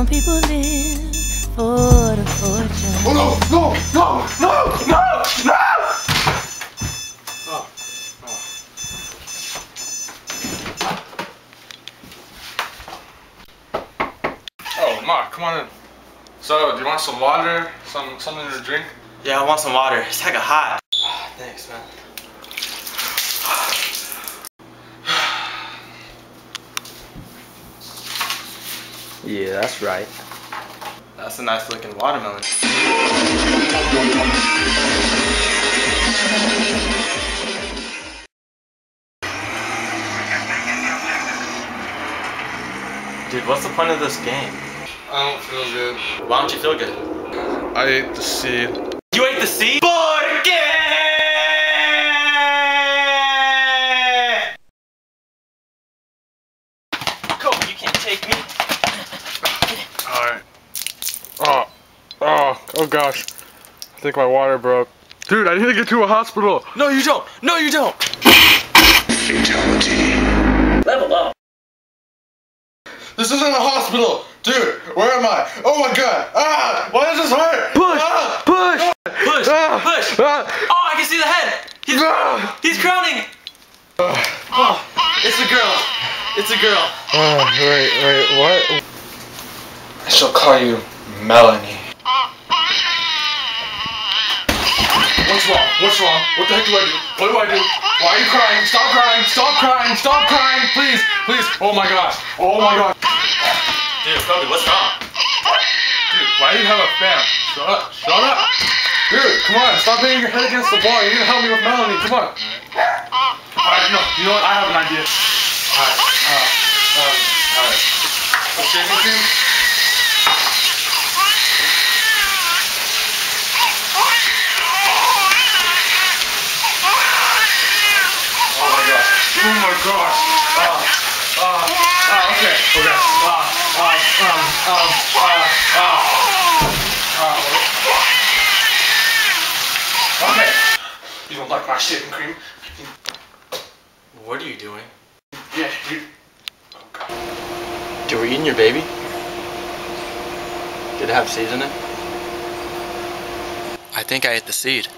Some people live for the fortune. Oh no, no, no, no, no, no! Oh, oh. Oh, Mark, come on in. So, do you want some water? Something to drink? Yeah, I want some water. It's kinda hot. Thanks, man. Yeah, that's right. That's a nice looking watermelon. Dude, what's the point of this game? I don't feel good. Why don't you feel good? I ate the seed. You ate the seed? Porque! Kobe, you can't take me. Alright. Oh gosh. I think my water broke. Dude, I need to get to a hospital. No, you don't. No, you don't. Fatality. Level up. This isn't a hospital. Dude, where am I? Oh my god. Ah! Why does this hurt? Push! Ah! Push! Push! Ah! Push! Ah! Oh, I can see the head! He's crowning! Oh, it's a girl. It's a girl. Oh, wait, what? I shall call you Melanie. What's wrong? What's wrong? What the heck do I do? What do I do? Why are you crying? Stop crying! Stop crying! Stop crying! Please! Please! Oh my gosh! Oh my god! Dude, Kobe, what's wrong? Dude, why do you have a fan? Shut up! Shut up! Dude, come on! Stop hitting your head against the wall! You need to help me with Melanie! Come on! Alright, no, you know what? I have an idea. Alright. What's shaving cream? Oh my gosh! Okay. Okay. You don't like my shaving cream? What are you doing? Yeah, you. Oh god. Dude, we're eating your baby? Did it have seeds in it? I think I ate the seed.